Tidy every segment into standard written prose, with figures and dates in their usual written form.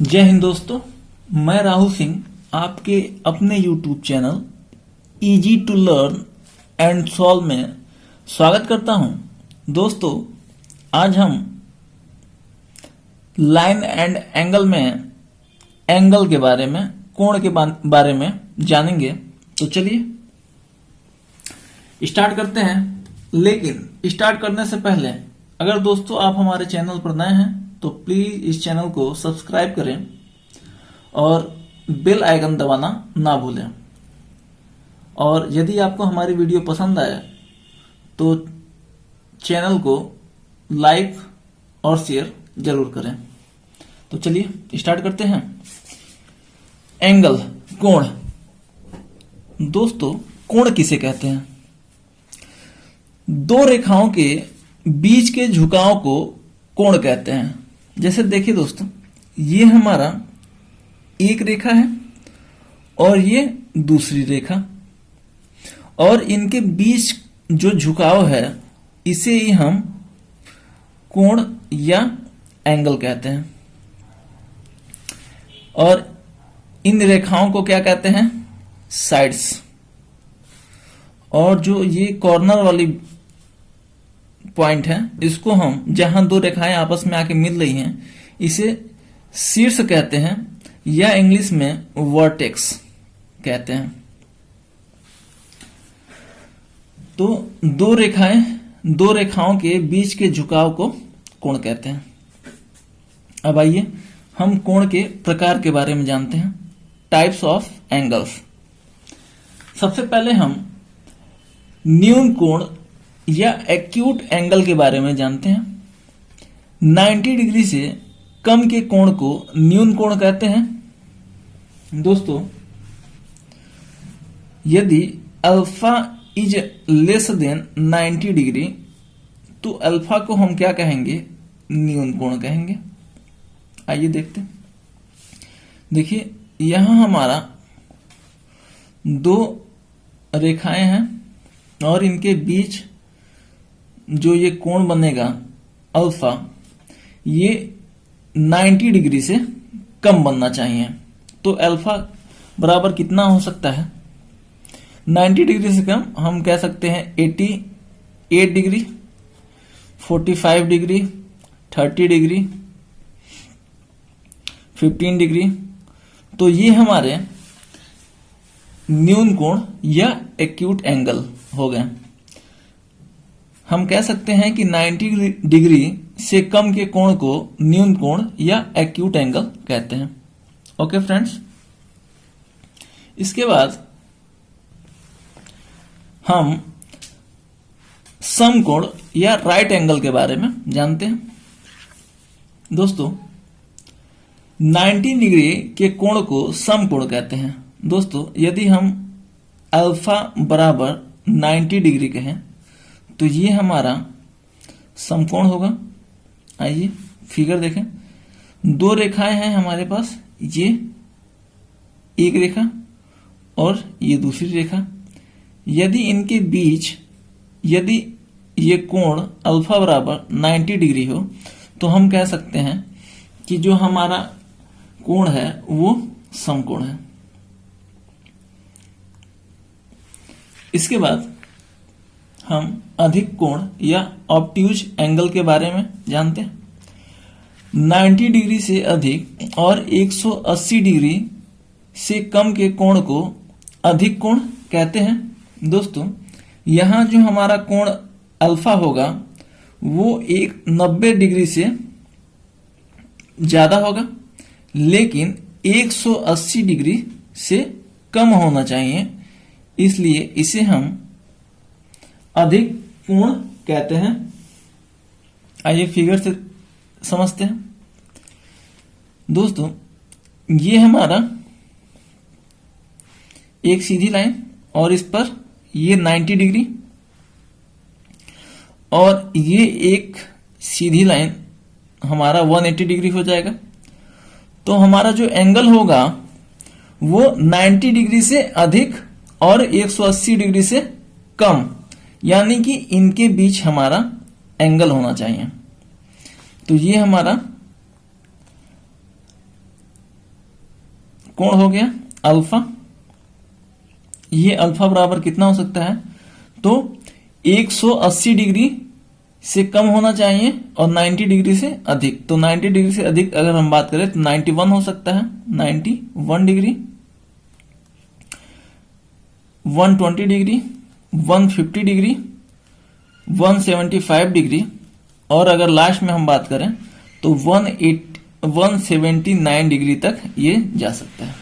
जय हिंद दोस्तों, मैं राहुल सिंह आपके अपने YouTube channel easy to learn and solve में स्वागत करता हूं। दोस्तों, आज हम लाइन एंड एंगल में एंगल के बारे में, कोण के बारे में जानेंगे। तो चलिए स्टार्ट करते हैं। लेकिन स्टार्ट करने से पहले अगर दोस्तों आप हमारे चैनल पर नए हैं तो प्लीज इस चैनल को सब्सक्राइब करें और बेल आइकन दबाना ना भूलें। और यदि आपको हमारी वीडियो पसंद आए तो चैनल को लाइक और शेयर जरूर करें। तो चलिए स्टार्ट करते हैं। एंगल, कोण। दोस्तों, कोण किसे कहते हैं? दो रेखाओं के बीच के झुकाव को कोण कहते हैं। जैसे देखिए दोस्तों, ये हमारा एक रेखा है और ये दूसरी रेखा, और इनके बीच जो झुकाव है इसे ही हम कोण या एंगल कहते हैं। और इन रेखाओं को क्या कहते हैं? साइड्स। और जो ये कॉर्नर वाली पॉइंट है, इसको हम, जहां दो रेखाएं आपस में आके मिल रही हैं, इसे शीर्ष कहते हैं या इंग्लिश में वर्टेक्स कहते हैं। तो दो रेखाओं के बीच के झुकाव को कोण कहते हैं। अब आइए हम कोण के प्रकार के बारे में जानते हैं। Types of angles. सबसे पहले हम न्यून कोण या एक्यूट एंगल के बारे में जानते हैं। 90 डिग्री से कम के कोण को न्यून कोण कहते हैं। दोस्तों, यदि alpha is less than 90 degree तो अल्फा को हम क्या कहेंगे? न्यून कोण कहेंगे। आइए देखते हैं। देखिए, यहां हमारा दो रेखाएं हैं और इनके बीच जो ये कोण बनेगा अल्फा, ये 90 डिग्री से कम बनना चाहिए। तो अल्फा बराबर कितना हो सकता है? 90 डिग्री से कम हम कह सकते हैं 88 डिग्री, 45 डिग्री, 30 डिग्री, 15 डिग्री। तो ये हमारे न्यून कोण या एक्यूट एंगल हो गए। हम कह सकते हैं कि 90 डिग्री से कम के कोण को न्यून कोण या एक्यूट एंगल कहते हैं। ओके फ्रेंड्स, इसके बाद हम समकोण या राइट एंगल के बारे में जानते हैं। दोस्तों, 90 डिग्री के कोण को समकोण कहते हैं। दोस्तों, यदि हम अल्फा बराबर 90 डिग्री कहें तो ये हमारा समकोण होगा। आइए फिगर देखें। दो रेखाएं हैं हमारे पास, ये एक रेखा और ये दूसरी रेखा। यदि इनके बीच, यदि ये कोण अल्फा बराबर 90 डिग्री हो तो हम कह सकते हैं कि जो हमारा कोण है वो समकोण है। इसके बाद हम अधिक कोण या ऑब्ट्यूज एंगल के बारे में जानते हैं। 90 डिग्री से अधिक और 180 डिग्री से कम के कोण को अधिक कोण कहते हैं। दोस्तों, यहां जो हमारा कोण अल्फा होगा वो 90 डिग्री से ज्यादा होगा, लेकिन 180 डिग्री से कम होना चाहिए, इसलिए इसे हम अधिक कोण कहते हैं। आइए फिगर से समझते हैं। दोस्तों, ये हमारा एक सीधी लाइन और इस पर ये 90 डिग्री और ये एक सीधी लाइन हमारा 180 डिग्री हो जाएगा। तो हमारा जो एंगल होगा वो 90 डिग्री से अधिक और 180 डिग्री से कम, यानी कि इनके बीच हमारा एंगल होना चाहिए। तो ये हमारा कोण हो गया अल्फा। ये अल्फा बराबर कितना हो सकता है? तो 180 डिग्री से कम होना चाहिए और 90 डिग्री से अधिक। तो 90 डिग्री से अधिक अगर हम बात करें तो 91 हो सकता है, 91 डिग्री, 120 डिग्री, 150 डिग्री, 175 डिग्री और अगर लास्ट में हम बात करें तो 179 डिग्री तक ये जा सकता है।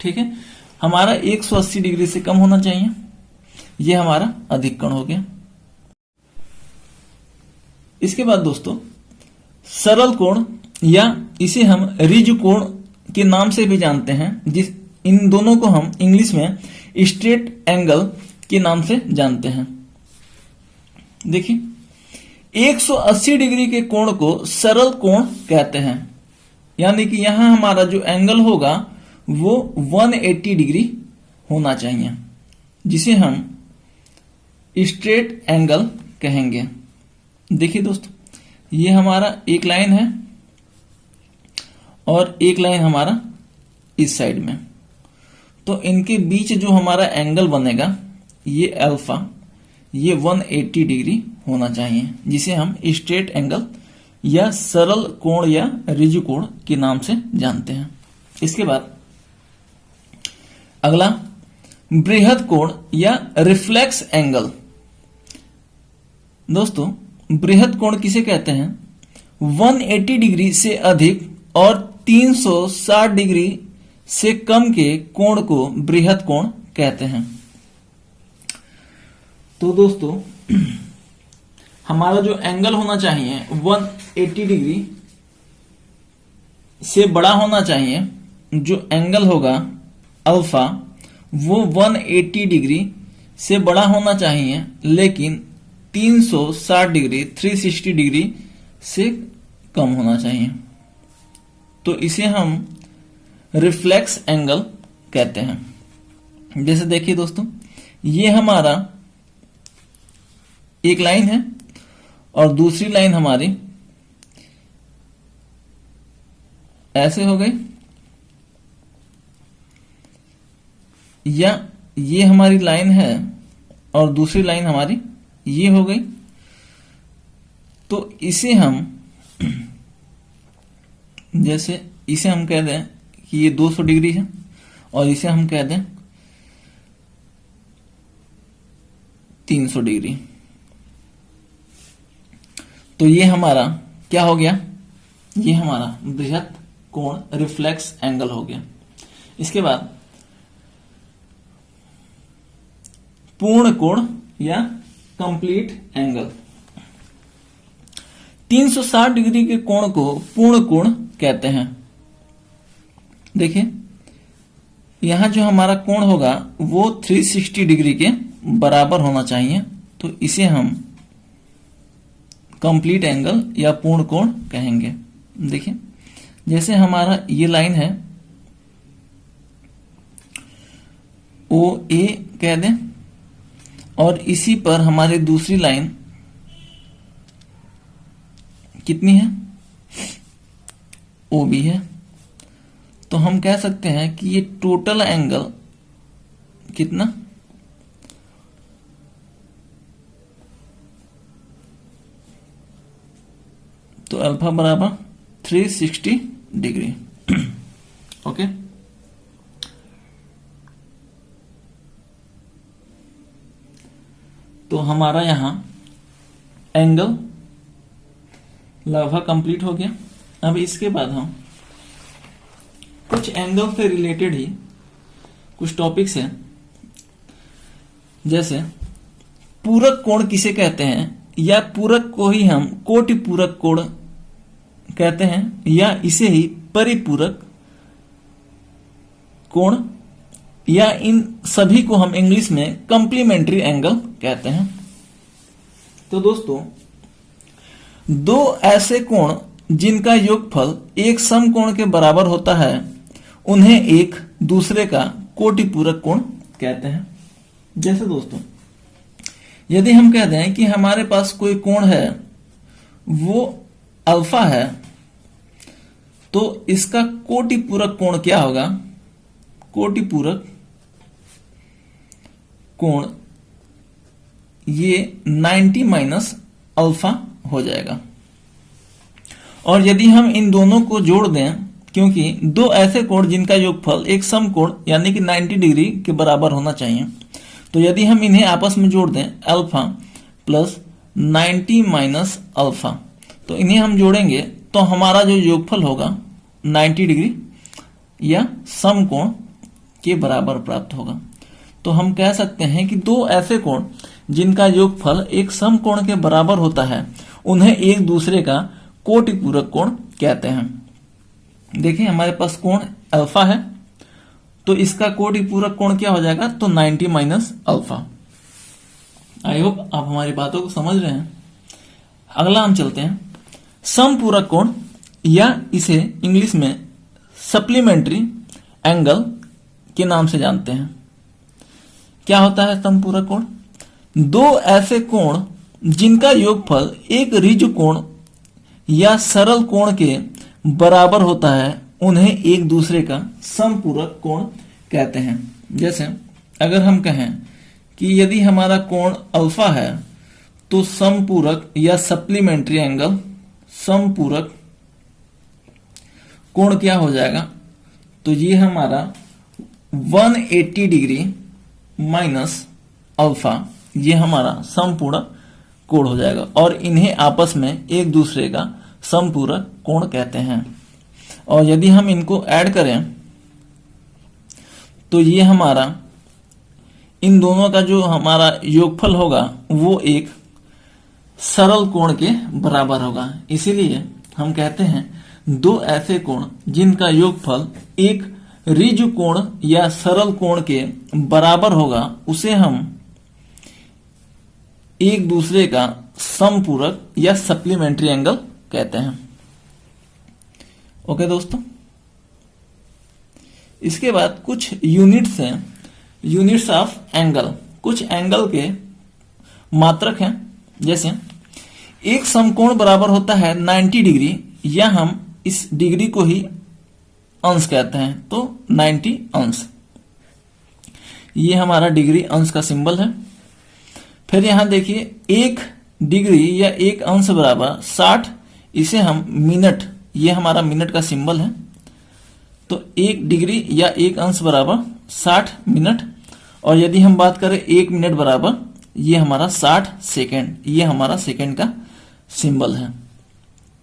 ठीक है, हमारा 180 डिग्री से कम होना चाहिए। ये हमारा अधिक कोण हो गया। इसके बाद दोस्तों सरल कोण या इसे हम रिज कोण के नाम से भी जानते हैं, जिस इन दोनों को हम इंग्लिश में स्ट्रेट एंगल के नाम से जानते हैं। देखिए 180 डिग्री के कोण को सरल कोण कहते हैं, यानी कि यहां हमारा जो एंगल होगा वो 180 डिग्री होना चाहिए, जिसे हम स्ट्रेट एंगल कहेंगे। देखिए दोस्तों, ये हमारा एक लाइन है और एक लाइन हमारा इस साइड में, तो इनके बीच जो हमारा एंगल बनेगा ये अल्फा, ये 180 डिग्री होना चाहिए, जिसे हम स्ट्रेट एंगल या सरल कोण या रिज कोण के नाम से जानते हैं। इसके बाद अगला बृहद कोण या रिफ्लेक्स एंगल। दोस्तों बृहद कोण किसे कहते हैं? 180 डिग्री से अधिक और 360 डिग्री से कम के कोण को बृहद कोण कहते हैं। तो दोस्तों हमारा जो एंगल होना चाहिए 180 डिग्री से बड़ा होना चाहिए। जो एंगल होगा अल्फा वो 180 डिग्री से बड़ा होना चाहिए, लेकिन 360 डिग्री 360 डिग्री से कम होना चाहिए। तो इसे हम रिफ्लेक्स एंगल कहते हैं। जैसे देखिए दोस्तों, ये हमारा एक लाइन है और दूसरी लाइन हमारी ऐसे हो गई, या ये हमारी लाइन है और दूसरी लाइन हमारी ये हो गई। तो इसे हम जैसे इसे हम कह दें कि ये 200 डिग्री है और इसे हम कह दें 300 डिग्री। तो ये हमारा क्या हो गया? ये हमारा बृहद कोण रिफ्लेक्स एंगल हो गया। इसके बाद पूर्ण कोण या कंप्लीट एंगल। 360 डिग्री के कोण को पूर्ण कोण कहते हैं। देखिए यहां जो हमारा कोण होगा वो 360 डिग्री के बराबर होना चाहिए, तो इसे हम कंप्लीट एंगल या पूर्ण कोण कहेंगे। देखिए जैसे हमारा ये लाइन है ओ ए कह दें और इसी पर हमारी दूसरी लाइन कितनी है? ओ बी है। तो हम कह सकते हैं कि ये टोटल एंगल कितना? तो अल्फा बराबर 360 डिग्री। ओके, तो हमारा यहां एंगल लगभग कंप्लीट हो गया। अब इसके बाद हम कुछ एंगल से रिलेटेड ही कुछ टॉपिक्स हैं, जैसे पूरक कोण किसे कहते हैं, या पूरक को ही हम कोटि पूरक कोण कहते हैं, या इसे ही परिपूरक कोण, या इन सभी को हम इंग्लिश में कंप्लीमेंट्री एंगल कहते हैं। तो दोस्तों, दो ऐसे कोण जिनका योगफल एक समकोण के बराबर होता है उन्हें एक दूसरे का कोटिपूरक कोण कहते हैं। जैसे दोस्तों, यदि हम कहते हैं कि हमारे पास कोई कोण है वो अल्फा है, तो इसका कोटिपूरक कोण क्या होगा? कोटिपूरक कोण ये 90 माइनस अल्फा हो जाएगा। और यदि हम इन दोनों को जोड़ दें, क्योंकि दो ऐसे कोण जिनका योगफल एक समकोण यानी कि 90 डिग्री के बराबर होना चाहिए, तो यदि हम इन्हें आपस में जोड़ दें अल्फा प्लस 90 माइनस अल्फा, तो इन्हें हम जोड़ेंगे तो हमारा जो योगफल होगा 90 डिग्री या समकोण के बराबर प्राप्त होगा। तो हम कह सकते हैं कि दो ऐसे कोण जिनका योगफल एक समकोण के बराबर होता है उन्हें एक दूसरे का कोटिपूरक कोण कहते हैं। देखिए, हमारे पास कोण अल्फा है, तो इसका कोटिपूरक कोण क्या हो जाएगा? तो 90 माइनस अल्फा। आई होप आप हमारी बातों को समझ रहे हैं। अगला हम चलते हैं समपूरक कोण, या इसे इंग्लिश में सप्लीमेंट्री एंगल के नाम से जानते हैं। क्या होता है समपूरक कोण? दो ऐसे कोण जिनका योगफल एक ऋजु कोण या सरल कोण के बराबर होता है उन्हें एक दूसरे का समपूरक कोण कहते हैं। जैसे अगर हम कहें कि यदि हमारा कोण अल्फा है तो समपूरक या सप्लीमेंट्री एंगल, समपूरक कोण क्या हो जाएगा? तो ये हमारा 180 डिग्री माइनस अल्फा, ये हमारा समपूरक कोण हो जाएगा। और इन्हें आपस में एक दूसरे का समपूरक कोण कहते हैं। और यदि हम इनको ऐड करें तो ये हमारा इन दोनों का जो हमारा योगफल होगा वो एक सरल कोण के बराबर होगा। इसीलिए हम कहते हैं दो ऐसे कोण जिनका योगफल एक ऋजु कोण या सरल कोण के बराबर होगा उसे हम एक दूसरे का समपूरक या सप्लीमेंट्री एंगल कहते हैं। ओके दोस्तों, इसके बाद कुछ यूनिट्स हैं, यूनिट्स ऑफ एंगल। कुछ एंगल के मात्रक हैं। जैसे एक समकोण बराबर होता है 90 डिग्री, या हम इस डिग्री को ही अंश कहते हैं, तो 90 अंश, ये हमारा डिग्री अंश का सिंबल है। फिर यहां देखिए, एक डिग्री या एक अंश बराबर 60, इसे हम मिनट, ये हमारा मिनट का सिंबल है। तो एक डिग्री या एक अंश बराबर 60 मिनट। और यदि हम बात करें एक मिनट बराबर, ये हमारा 60 सेकेंड, ये हमारा सेकेंड का सिंबल है,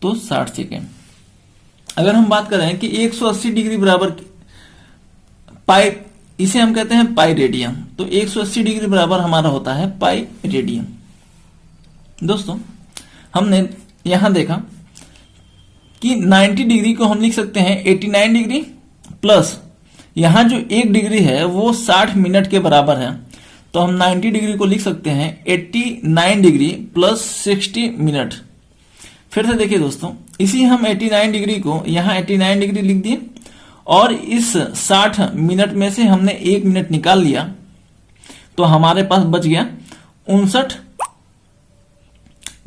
तो 60 सेकेंड। अगर हम बात करें कि 180 डिग्री बराबर पाई, इसे हम कहते हैं पाई रेडियन, तो 180 डिग्री बराबर हमारा होता है पाई रेडियन। दोस्तों, हमने यहां देखा कि 90 डिग्री को हम लिख सकते हैं 89 डिग्री प्लस यहां जो एक डिग्री है वो 60 मिनट के बराबर है, तो हम 90 डिग्री को लिख सकते हैं 89 डिग्री प्लस 60 मिनट। फिर से देखिए दोस्तों, इसी हम 89 डिग्री को यहां 89 डिग्री लिख दिए, और इस 60 मिनट में से हमने 1 मिनट निकाल लिया, तो हमारे पास बच गया 59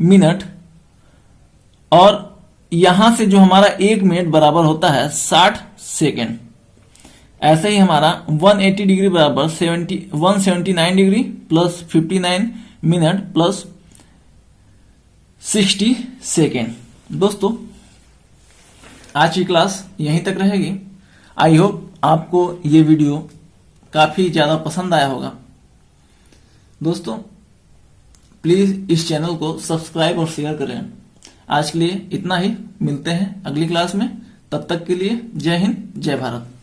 मिनट। और यहां से जो हमारा 1 मिनट बराबर होता है 60 सेकेंड। ऐसे ही हमारा 180 डिग्री बराबर 179 degree plus 59 minute plus 60 second. दोस्तों, आज की क्लास यहीं तक रहेगी। आई होप आपको ये वीडियो काफी ज्यादा पसंद आया होगा। दोस्तों, प्लीज इस चैनल को सब्सक्राइब और शेयर करें। आज के लिए इतना ही, मिलते हैं अगली क्लास में। तब तक के लिए जय हिंद, जय भारत।